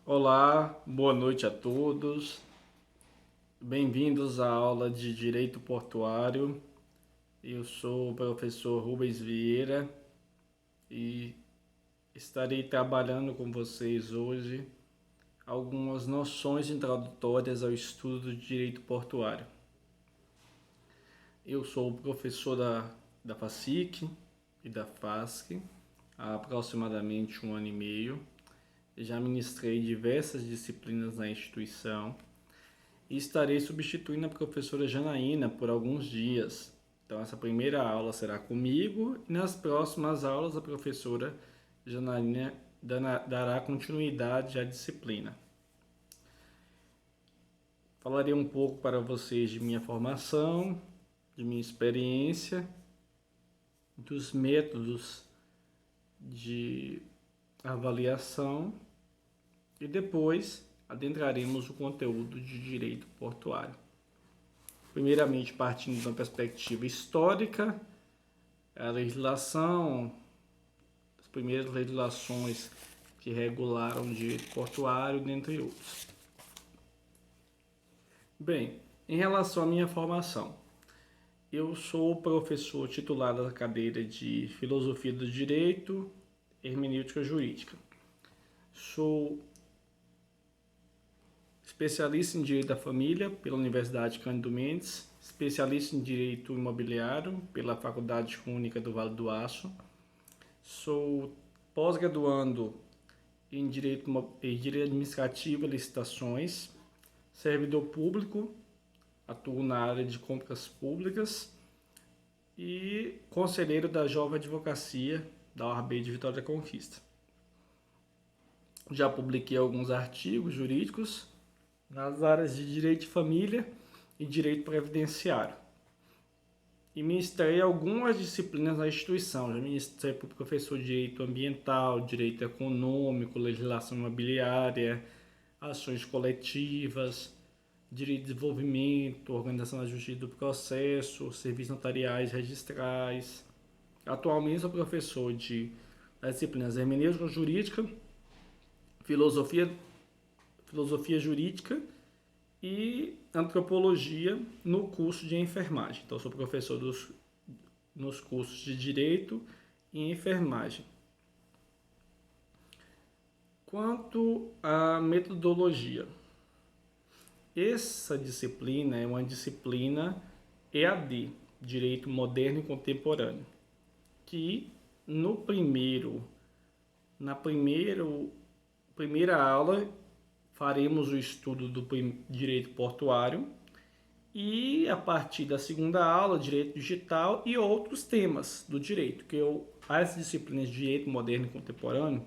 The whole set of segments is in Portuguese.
Olá, boa noite a todos. Bem-vindos à aula de Direito Portuário. Eu sou o professor Rubens Vieira e estarei trabalhando com vocês hoje algumas noções introdutórias ao estudo do Direito Portuário. Eu sou o professor da FACIC e da FASC há aproximadamente 1 ano e meio. Já ministrei diversas disciplinas na instituição e estarei substituindo a professora Janaína por alguns dias. Então, essa primeira aula será comigo e nas próximas aulas a professora Janaína dará continuidade à disciplina. Falarei um pouco para vocês de minha formação, de minha experiência, dos métodos de avaliação e depois adentraremos o conteúdo de direito portuário. Primeiramente, partindo de uma perspectiva histórica, a legislação, as primeiras legislações que regularam o direito portuário, dentre outros. Bem, em relação à minha formação, eu sou professor titular da cadeira de Filosofia do Direito, Hermenêutica Jurídica. Sou especialista em Direito da Família pela Universidade Cândido Mendes, especialista em Direito Imobiliário pela Faculdade Única do Vale do Aço. Sou pós-graduando em Direito Administrativo e Licitações, servidor público, atuo na área de compras públicas e conselheiro da Jovem Advocacia da OAB de Vitória da Conquista. Já publiquei alguns artigos jurídicos nas áreas de Direito de Família e Direito Previdenciário. E ministrei algumas disciplinas na instituição. Já ministrei para o professor de Direito Ambiental, Direito Econômico, Legislação Imobiliária, Ações Coletivas, Direito de Desenvolvimento, Organização da Justiça do Processo, Serviços Notariais Registrais. Atualmente sou professor das disciplinas Hermenêutica Jurídica, Filosofia Jurídica e Antropologia no curso de enfermagem. Então, sou professor nos cursos de Direito e Enfermagem. Quanto à metodologia, essa disciplina é uma disciplina EAD, Direito Moderno e Contemporâneo, que na primeira aula faremos o estudo do direito portuário e a partir da segunda aula, direito digital e outros temas do direito, que as disciplinas de direito moderno e contemporâneo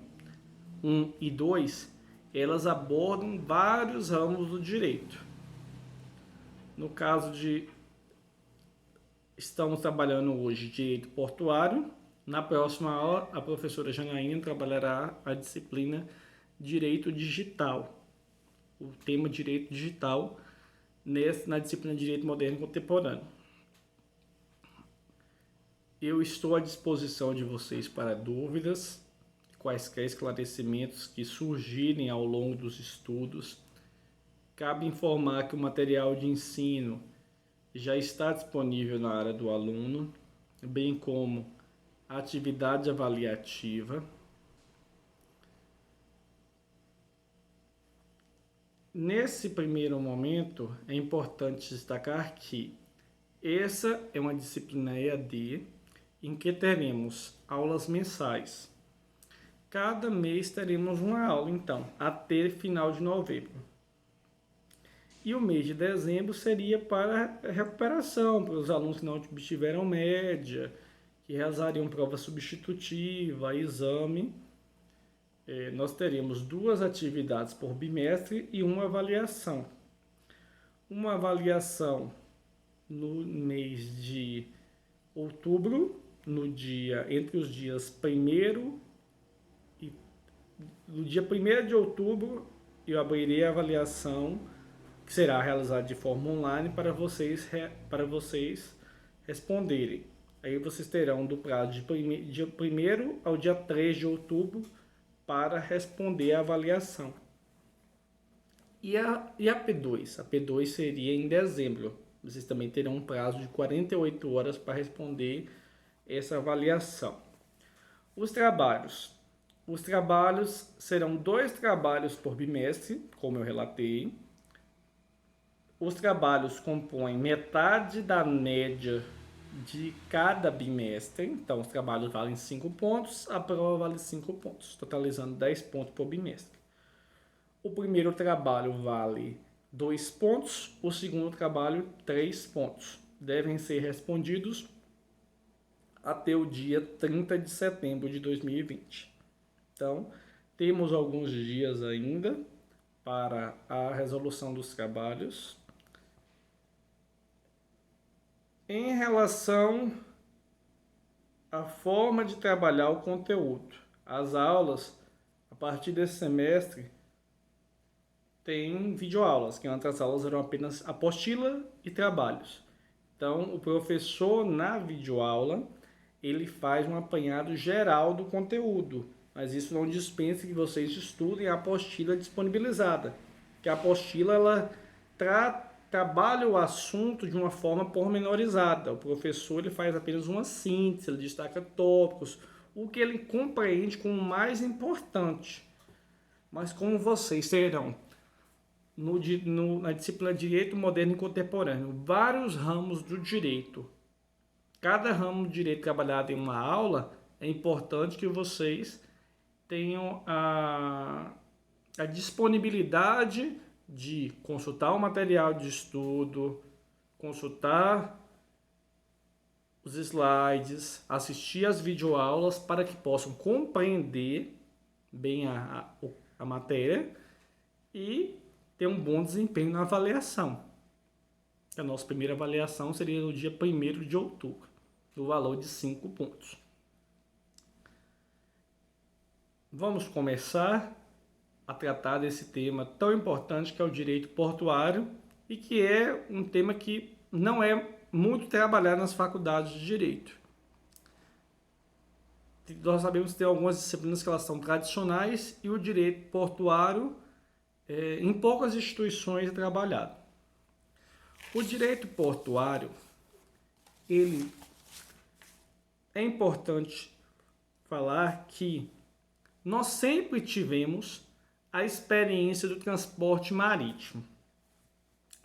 1 e 2, elas abordam vários ramos do direito. No caso estamos trabalhando hoje direito portuário. Na próxima aula, a professora Janaína trabalhará a disciplina direito digital. O tema direito digital na disciplina de direito moderno e contemporâneo. Eu estou à disposição de vocês para dúvidas, quaisquer esclarecimentos que surgirem ao longo dos estudos. Cabe informar que o material de ensino já está disponível na área do aluno, bem como a atividade avaliativa. Nesse primeiro momento, é importante destacar que essa é uma disciplina EAD em que teremos aulas mensais. Cada mês teremos uma aula, então, até final de novembro. E o mês de dezembro seria para recuperação, para os alunos que não obtiveram média, que realizariam prova substitutiva, exame. Nós teremos 2 atividades por bimestre e uma avaliação. Uma avaliação no mês de outubro, entre os dias 1º e no dia 1º de outubro, eu abrirei a avaliação que será realizada de forma online para vocês responderem. Aí vocês terão do prazo de dia 1º ao dia 3 de outubro para responder a avaliação. E a P2? A P2 seria em dezembro. Vocês também terão um prazo de 48 horas para responder essa avaliação. Os trabalhos. Os trabalhos serão 2 trabalhos por bimestre, como eu relatei. Os trabalhos compõem metade da média de cada bimestre. Então, os trabalhos valem 5 pontos, a prova vale 5 pontos, totalizando 10 pontos por bimestre. O primeiro trabalho vale 2 pontos, o segundo trabalho 3 pontos. Devem ser respondidos até o dia 30 de setembro de 2020. Então, temos alguns dias ainda para a resolução dos trabalhos. Em relação à forma de trabalhar o conteúdo, as aulas, a partir desse semestre, tem videoaulas, que antes as aulas eram apenas apostila e trabalhos. Então, o professor, na videoaula, ele faz um apanhado geral do conteúdo, mas isso não dispensa que vocês estudem a apostila disponibilizada, que a apostila ela trabalha o assunto de uma forma pormenorizada. O professor ele faz apenas uma síntese, ele destaca tópicos, o que ele compreende como mais importante. Mas como vocês terão na disciplina de Direito Moderno e Contemporâneo vários ramos do direito, cada ramo de direito trabalhado em uma aula, é importante que vocês tenham a disponibilidade de consultar o material de estudo, consultar os slides, assistir às videoaulas para que possam compreender bem a matéria e ter um bom desempenho na avaliação. A nossa primeira avaliação seria no dia 1º de outubro, no valor de 5 pontos. Vamos começar a tratar desse tema tão importante que é o direito portuário e que é um tema que não é muito trabalhado nas faculdades de direito. Nós sabemos que tem algumas disciplinas que elas são tradicionais e o direito portuário em poucas instituições é trabalhado. O direito portuário, ele é importante falar que nós sempre tivemos a experiência do transporte marítimo.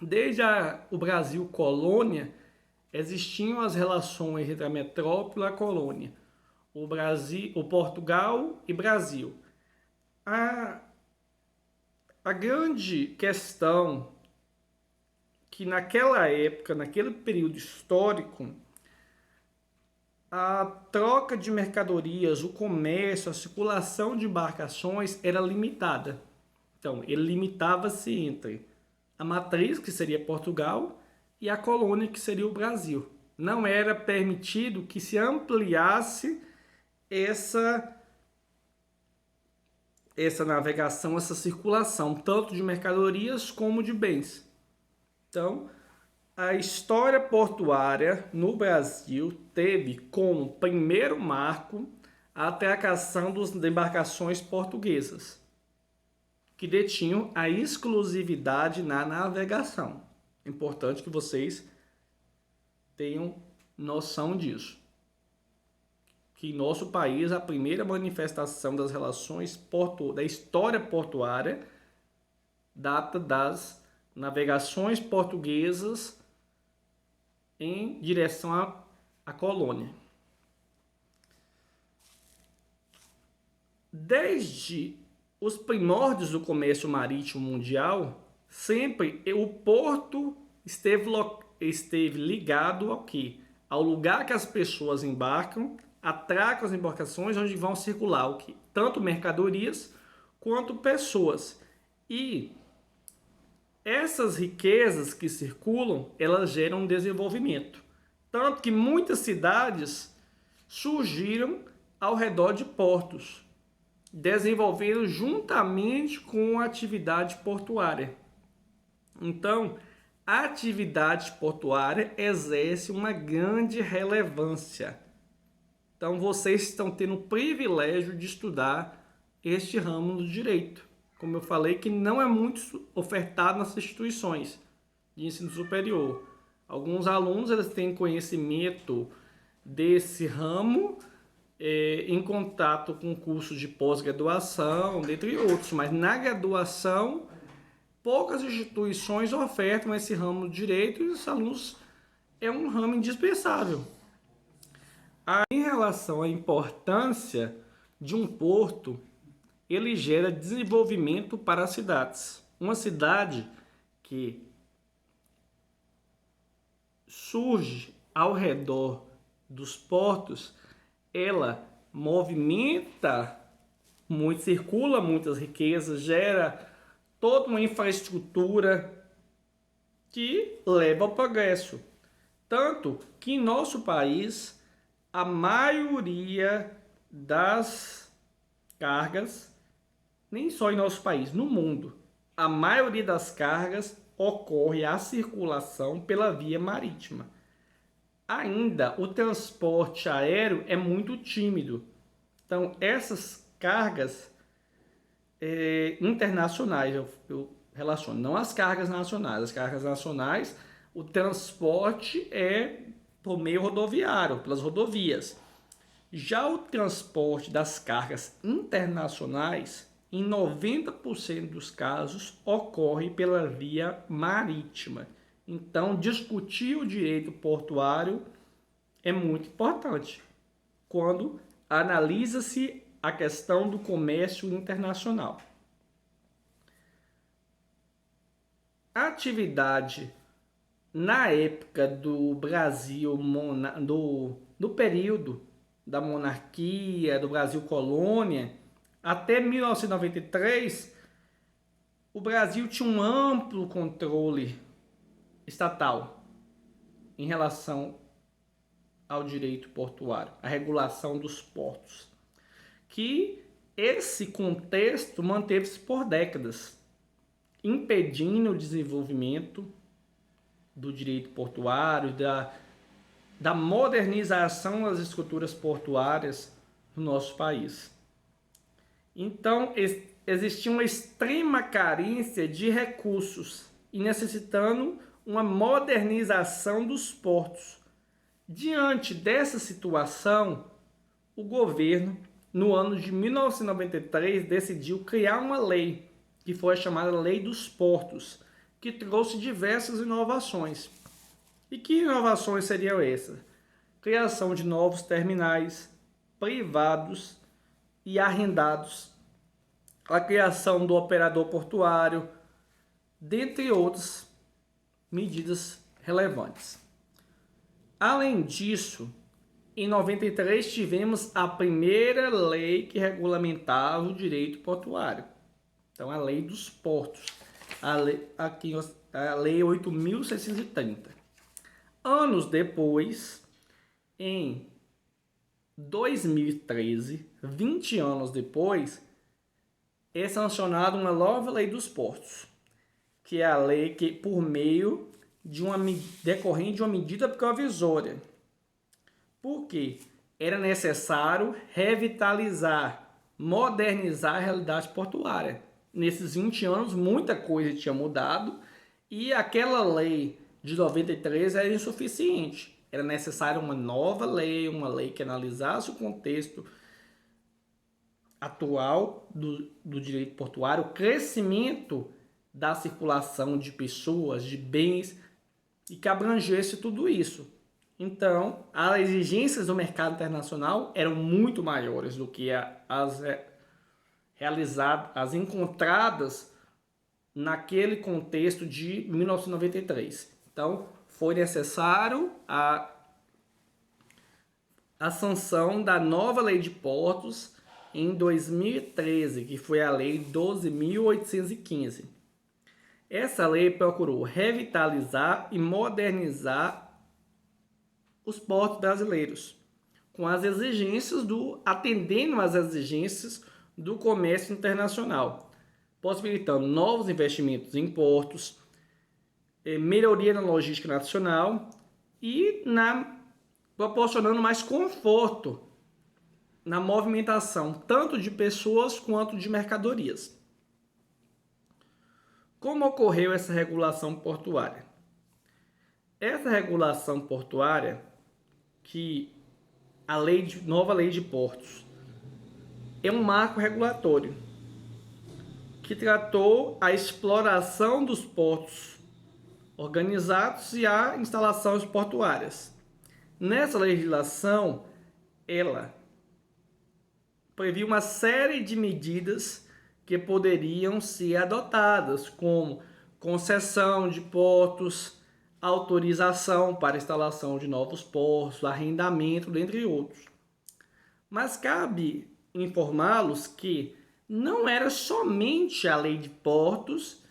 Desde o Brasil colônia, existiam as relações entre a metrópole e a colônia, o Portugal e Brasil. A grande questão que naquela época, naquele período histórico, a troca de mercadorias, o comércio, a circulação de embarcações era limitada. Então, ele limitava-se entre a matriz, que seria Portugal, e a colônia, que seria o Brasil. Não era permitido que se ampliasse essa navegação, essa circulação, tanto de mercadorias como de bens. Então, a história portuária no Brasil teve como primeiro marco a atracação das embarcações portuguesas, que detinham a exclusividade na navegação. É importante que vocês tenham noção disso. Que em nosso país, a primeira manifestação das relações da história portuária data das navegações portuguesas em direção à colônia. Desde os primórdios do comércio marítimo mundial, sempre o porto esteve ligado ao quê? Ao lugar que as pessoas embarcam, atracam as embarcações onde vão circular o quê? Tanto mercadorias quanto pessoas. E essas riquezas que circulam, elas geram desenvolvimento. Tanto que muitas cidades surgiram ao redor de portos, desenvolvendo juntamente com a atividade portuária. Então, a atividade portuária exerce uma grande relevância. Então, vocês estão tendo o privilégio de estudar este ramo do direito. como eu falei, que não é muito ofertado nas instituições de ensino superior. Alguns alunos eles têm conhecimento desse ramo em contato com cursos de pós-graduação, dentre outros, mas na graduação poucas instituições ofertam esse ramo de direito e os alunos é um ramo indispensável. Em relação à importância de um porto, ele gera desenvolvimento para as cidades. Uma cidade que surge ao redor dos portos, ela movimenta muito, circula muitas riquezas, gera toda uma infraestrutura que leva ao progresso. Tanto que em nosso país, a maioria das cargas, nem só em nosso país, no mundo, a maioria das cargas ocorre a circulação pela via marítima. Ainda o transporte aéreo é muito tímido. Então, essas cargas internacionais, eu relaciono, não as cargas nacionais. As cargas nacionais, o transporte é por meio rodoviário, pelas rodovias. Já o transporte das cargas internacionais, em 90% dos casos, ocorre pela via marítima. Então, discutir o direito portuário é muito importante quando analisa-se a questão do comércio internacional. A atividade na época do Brasil, do período da monarquia, do Brasil colônia, até 1993, o Brasil tinha um amplo controle estatal em relação ao direito portuário, a regulação dos portos, que esse contexto manteve-se por décadas, impedindo o desenvolvimento do direito portuário, da modernização das estruturas portuárias no nosso país. Então, existia uma extrema carência de recursos e necessitando uma modernização dos portos. Diante dessa situação, o governo, no ano de 1993, decidiu criar uma lei, que foi a chamada Lei dos Portos, que trouxe diversas inovações. E que inovações seriam essas? Criação de novos terminais privados e arrendados, a criação do operador portuário, dentre outras medidas relevantes. Além disso, em 93 tivemos a primeira lei que regulamentava o direito portuário. Então, a Lei dos Portos, a Lei 8.630. Anos depois, em 2013, 20 anos depois, é sancionada uma nova Lei dos Portos, que é a lei que, por meio de decorrente de uma medida provisória. Por quê? Era necessário revitalizar, modernizar a realidade portuária. Nesses 20 anos, muita coisa tinha mudado e aquela lei de 93 era insuficiente. Era necessária uma nova lei, uma lei que analisasse o contexto atual do direito portuário, o crescimento da circulação de pessoas, de bens, e que abrangesse tudo isso. Então, as exigências do mercado internacional eram muito maiores do que as realizadas, as encontradas naquele contexto de 1993. Então, foi necessário a sanção da nova Lei de Portos em 2013, que foi a Lei 12.815. Essa lei procurou revitalizar e modernizar os portos brasileiros, com as exigências atendendo às exigências do comércio internacional, possibilitando novos investimentos em portos, melhoria na logística nacional e proporcionando mais conforto na movimentação tanto de pessoas quanto de mercadorias. Como ocorreu essa regulação portuária? Essa regulação portuária, que nova lei de portos, é um marco regulatório que tratou a exploração dos portos organizados e a instalações portuárias. Nessa legislação, ela previu uma série de medidas que poderiam ser adotadas, como concessão de portos, autorização para instalação de novos portos, arrendamento, dentre outros. Mas cabe informá-los que não era somente a lei de portos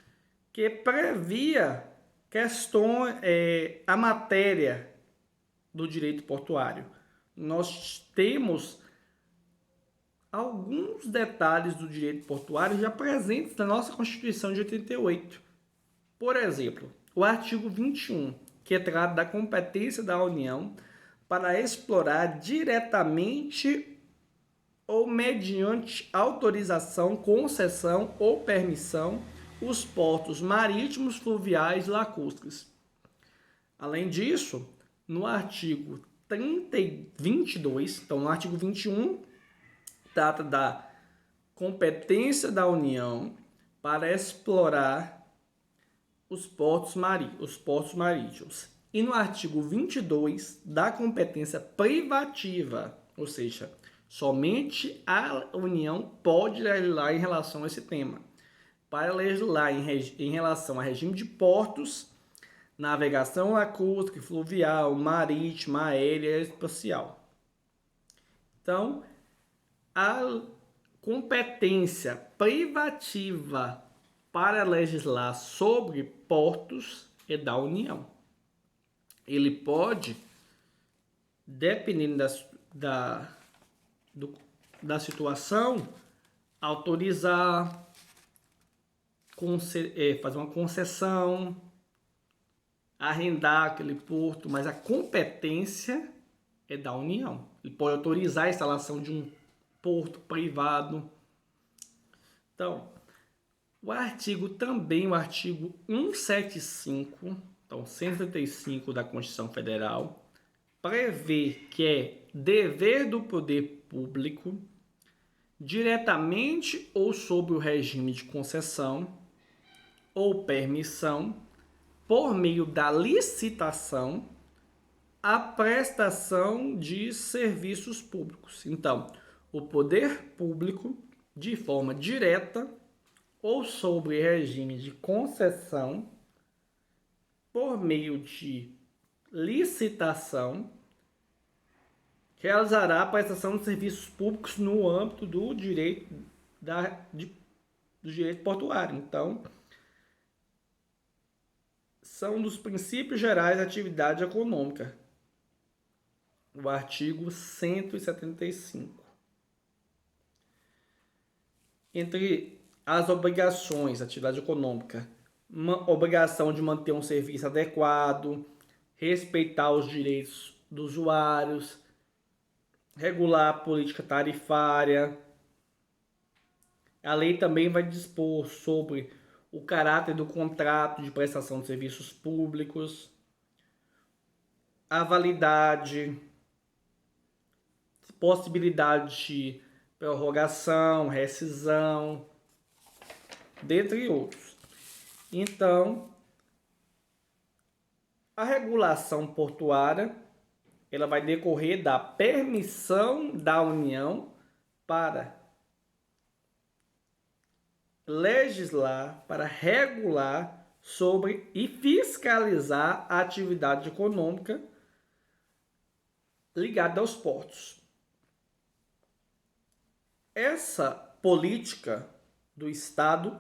que previa a matéria do direito portuário. Nós temos alguns detalhes do direito portuário já presentes na nossa Constituição de 88. Por exemplo, o artigo 21, que trata da competência da União para explorar diretamente ou mediante autorização, concessão ou permissão os portos marítimos, fluviais e lacustres. Além disso, no artigo 22, então no artigo 21, trata da competência da União para explorar os portos marítimos. E no artigo 22, da competência privativa, ou seja, somente a União pode legislar em relação a esse tema. Para legislar em relação a regime de portos, navegação lacustre, fluvial, marítima, aérea e espacial. Então, a competência privativa para legislar sobre portos é da União. Ele pode, dependendo da situação, autorizar, fazer uma concessão, arrendar aquele porto, mas a competência é da União. Ele pode autorizar a instalação de um porto privado. Então, o artigo 175, então 175 da Constituição Federal, prevê que é dever do poder público, diretamente ou sob o regime de concessão ou permissão, por meio da licitação, a prestação de serviços públicos. Então, o poder público, de forma direta ou sob regime de concessão, por meio de licitação, realizará a prestação de serviços públicos no âmbito do direito portuário. Então, são dos princípios gerais da atividade econômica. O artigo 175. Entre as obrigações da atividade econômica, uma obrigação de manter um serviço adequado, respeitar os direitos dos usuários, regular a política tarifária. A lei também vai dispor sobre o caráter do contrato de prestação de serviços públicos, a validade, possibilidade de prorrogação, rescisão, dentre outros. Então, a regulação portuária, ela vai decorrer da permissão da União para legislar, para regular sobre e fiscalizar a atividade econômica ligada aos portos. Essa política do Estado,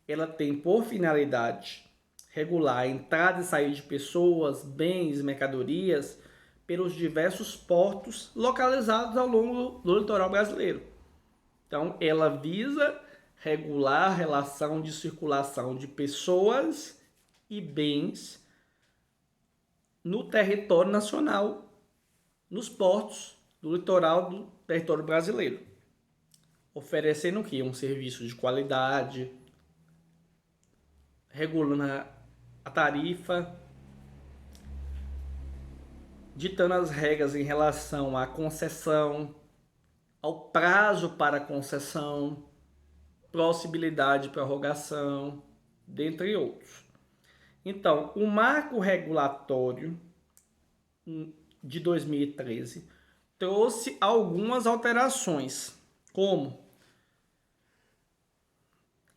ela tem por finalidade regular a entrada e saída de pessoas, bens, mercadorias pelos diversos portos localizados ao longo do litoral brasileiro. Então, ela visa regular a relação de circulação de pessoas e bens no território nacional, nos portos do litoral do território brasileiro, oferecendo o quê? Um serviço de qualidade, regulando a tarifa, ditando as regras em relação à concessão, ao prazo para concessão, possibilidade de prorrogação, dentre outros. Então, o marco regulatório de 2013 trouxe algumas alterações, como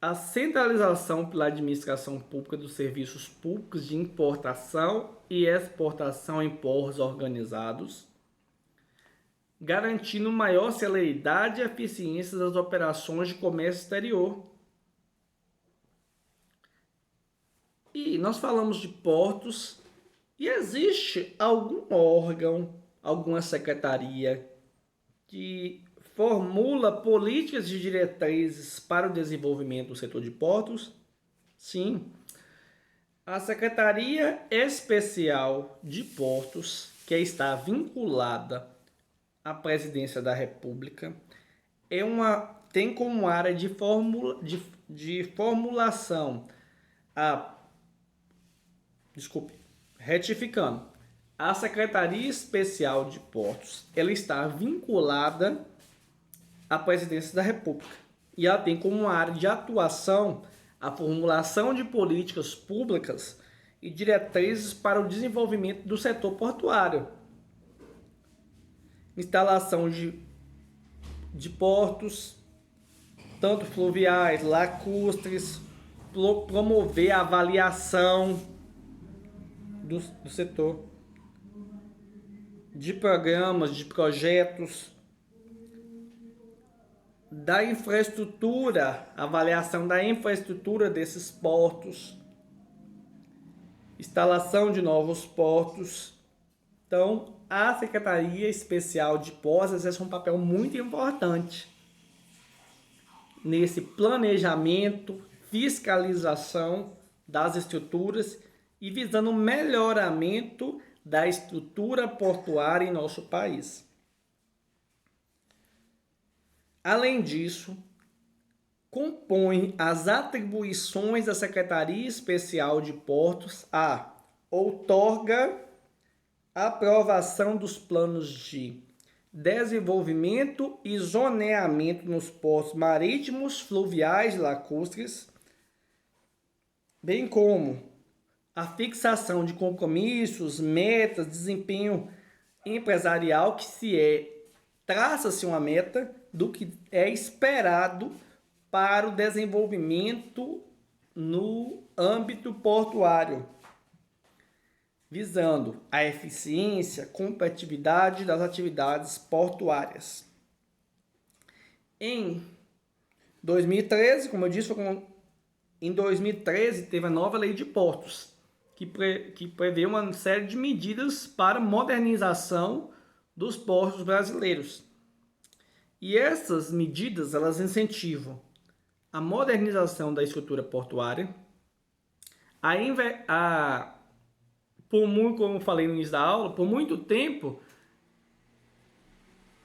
a centralização pela administração pública dos serviços públicos de importação e exportação em portos organizados, garantindo maior celeridade e eficiência das operações de comércio exterior. E nós falamos de portos, e existe algum órgão, alguma secretaria que formula políticas e diretrizes para o desenvolvimento do setor de portos? Sim. A Secretaria Especial de Portos, que está vinculada à Presidência da República, tem como área de formulação retificando. A Secretaria Especial de Portos, ela está vinculada à Presidência da República e ela tem como área de atuação a formulação de políticas públicas e diretrizes para o desenvolvimento do setor portuário, instalação de portos, tanto fluviais, lacustres, promover a avaliação do setor, de programas, de projetos, da infraestrutura, avaliação da infraestrutura desses portos, instalação de novos portos. Então, a Secretaria Especial de Portos exerce um papel muito importante nesse planejamento, fiscalização das estruturas e visando o melhoramento da estrutura portuária em nosso país. Além disso, compõe as atribuições da Secretaria Especial de Portos a outorga a aprovação dos planos de desenvolvimento e zoneamento nos portos marítimos, fluviais e lacustres, bem como a fixação de compromissos, metas, desempenho empresarial traça-se uma meta do que é esperado para o desenvolvimento no âmbito portuário, visando a eficiência, competitividade das atividades portuárias. Em 2013, como eu disse, em 2013 teve a nova Lei de Portos, que prevê uma série de medidas para modernização dos portos brasileiros. E essas medidas, elas incentivam a modernização da estrutura portuária, como eu falei no início da aula, por muito tempo,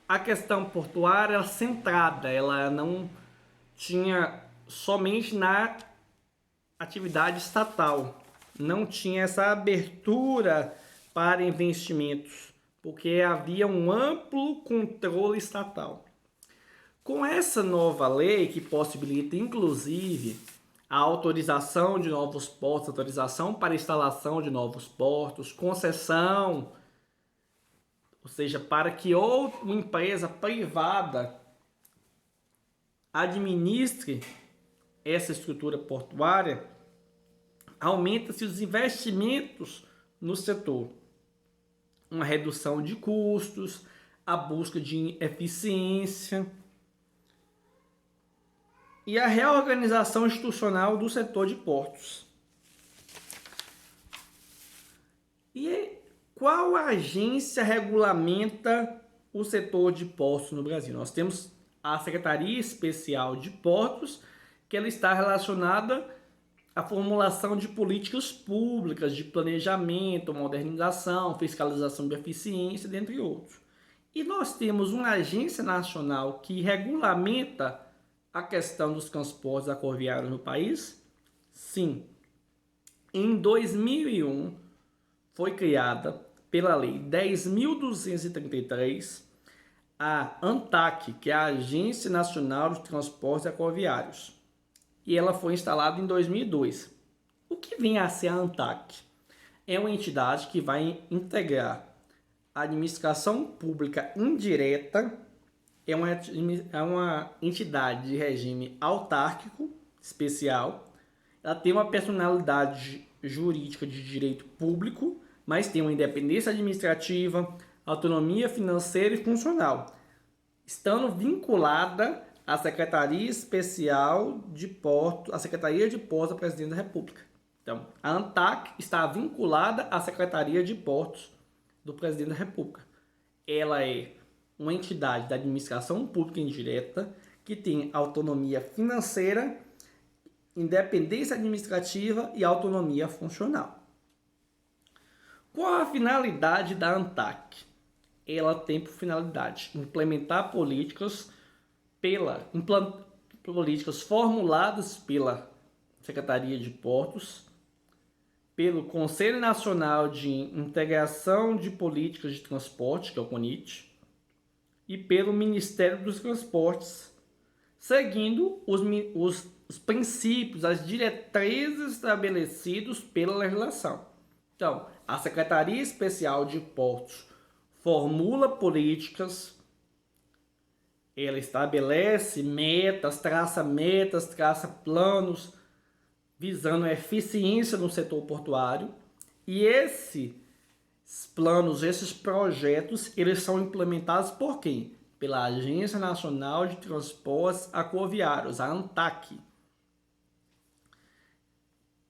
a questão portuária era centrada, ela não tinha somente na atividade estatal, não tinha essa abertura para investimentos, porque havia um amplo controle estatal. Com essa nova lei, que possibilita inclusive a autorização de novos portos, autorização para instalação de novos portos, concessão, ou seja, para que outra empresa privada administre essa estrutura portuária, aumenta-se os investimentos no setor, uma redução de custos, a busca de eficiência e a reorganização institucional do setor de portos. E qual agência regulamenta o setor de portos no Brasil? Nós temos a Secretaria Especial de Portos, que ela está relacionada à formulação de políticas públicas, de planejamento, modernização, fiscalização de eficiência, dentre outros. E nós temos uma agência nacional que regulamenta a questão dos transportes aquaviários no país? Sim, Em 2001, foi criada pela Lei 10.233 a ANTAQ, que é a Agência Nacional de Transportes Aquaviários, e ela foi instalada em 2002. O que vem a ser a ANTAQ? É uma entidade que vai integrar a administração pública indireta, é uma entidade de regime autárquico especial. Ela tem uma personalidade jurídica de direito público, mas tem uma independência administrativa, autonomia financeira e funcional, estando vinculada à Secretaria Especial de Portos, à Secretaria de Portos da Presidência da República. Então, a ANTAQ está vinculada à Secretaria de Portos do Presidente da República. Ela é uma entidade da administração pública indireta que tem autonomia financeira, independência administrativa e autonomia funcional. Qual a finalidade da ANTAQ? Ela tem por finalidade implementar políticas formuladas pela Secretaria de Portos, pelo Conselho Nacional de Integração de Políticas de Transporte, que é o CONIT, e pelo Ministério dos Transportes, seguindo os princípios, as diretrizes estabelecidos pela legislação. Então, a Secretaria Especial de Portos formula políticas, ela estabelece metas, traça planos, visando a eficiência no setor portuário, e esses planos, esses projetos, eles são implementados por quem? Pela Agência Nacional de Transportes Aquaviários, a ANTAQ.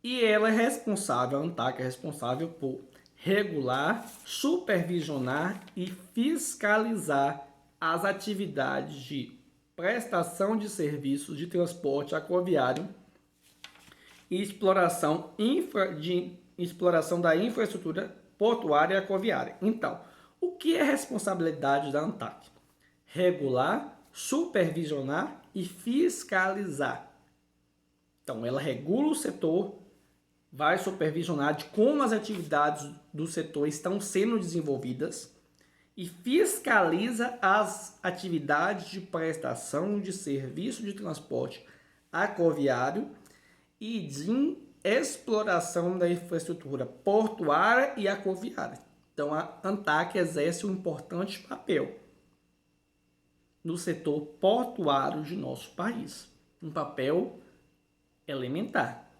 E ela é responsável, a ANTAQ é responsável por regular, supervisionar e fiscalizar as atividades de prestação de serviços de transporte aquaviário e exploração da infraestrutura portuária e aquaviária. Então, o que é responsabilidade da ANTAQ? Regular, supervisionar e fiscalizar. Então, ela regula o setor, vai supervisionar de como as atividades do setor estão sendo desenvolvidas e fiscaliza as atividades de prestação de serviço de transporte aquaviário e de exploração da infraestrutura portuária e aquaviária. Então, a ANTAQ exerce um importante papel no setor portuário de nosso país. Um papel elementar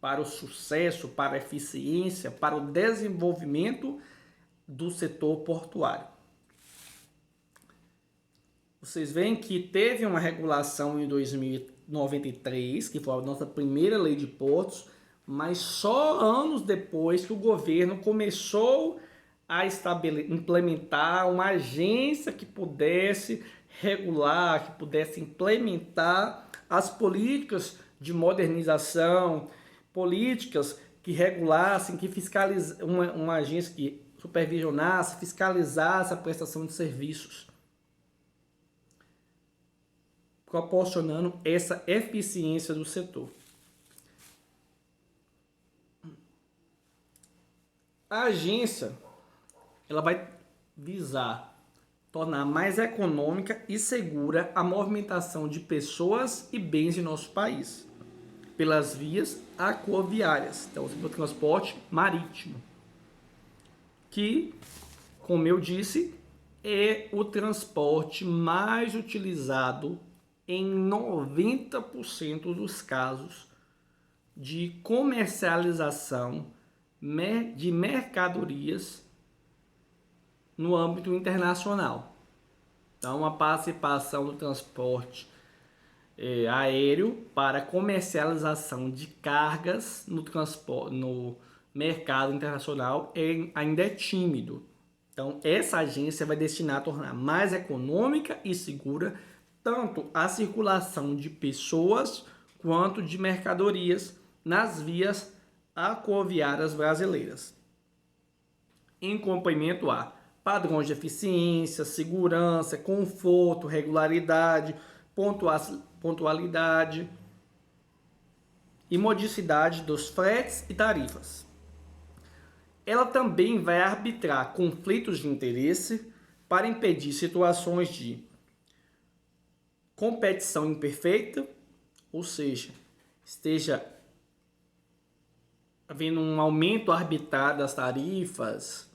para o sucesso, para a eficiência, para o desenvolvimento do setor portuário. Vocês veem que teve uma regulação em 2093, que foi a nossa primeira lei de portos, mas só anos depois que o governo começou a implementar uma agência que pudesse regular, que pudesse implementar as políticas de modernização, políticas que regulassem, que fiscalizassem, uma agência que supervisionasse, fiscalizasse a prestação de serviços, proporcionando essa eficiência do setor. A agência, ela vai visar tornar mais econômica e segura a movimentação de pessoas e bens em nosso país, pelas vias aquaviárias, então o transporte marítimo, que, como eu disse, é o transporte mais utilizado em 90% dos casos de comercialização de mercadorias no âmbito internacional. Então, a participação do transporte aéreo para comercialização de cargas no mercado internacional ainda é tímido. Então, essa agência vai destinar a tornar mais econômica e segura tanto a circulação de pessoas quanto de mercadorias nas vias aquaviárias brasileiras, em cumprimento a padrões de eficiência, segurança, conforto, regularidade, pontualidade. e modicidade dos fretes e tarifas. Ela também vai arbitrar conflitos de interesse para impedir situações de competição imperfeita, ou seja, esteja havendo um aumento arbitrário das tarifas,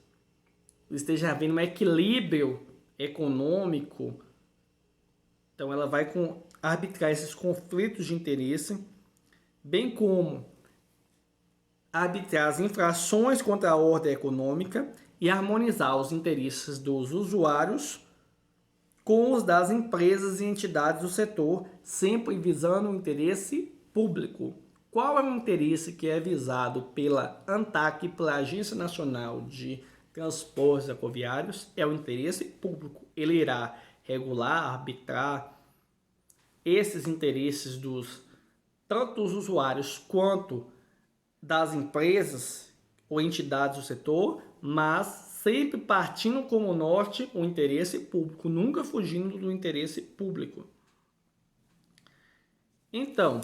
esteja havendo um equilíbrio econômico. Então ela vai arbitrar esses conflitos de interesse, bem como arbitrar as infrações contra a ordem econômica e harmonizar os interesses dos usuários com os das empresas e entidades do setor, sempre visando o interesse público. Qual é o interesse que é visado pela ANTAC, pela Agência Nacional de Transportes Aeroviários? É o interesse público. Ele irá regular, arbitrar esses interesses tanto dos usuários quanto das empresas ou entidades do setor, mas sempre partindo como norte o interesse público, nunca fugindo do interesse público. Então,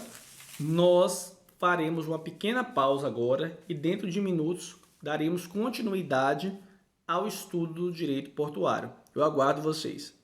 nós faremos uma pequena pausa agora e dentro de minutos daremos continuidade ao estudo do direito portuário. Eu aguardo vocês.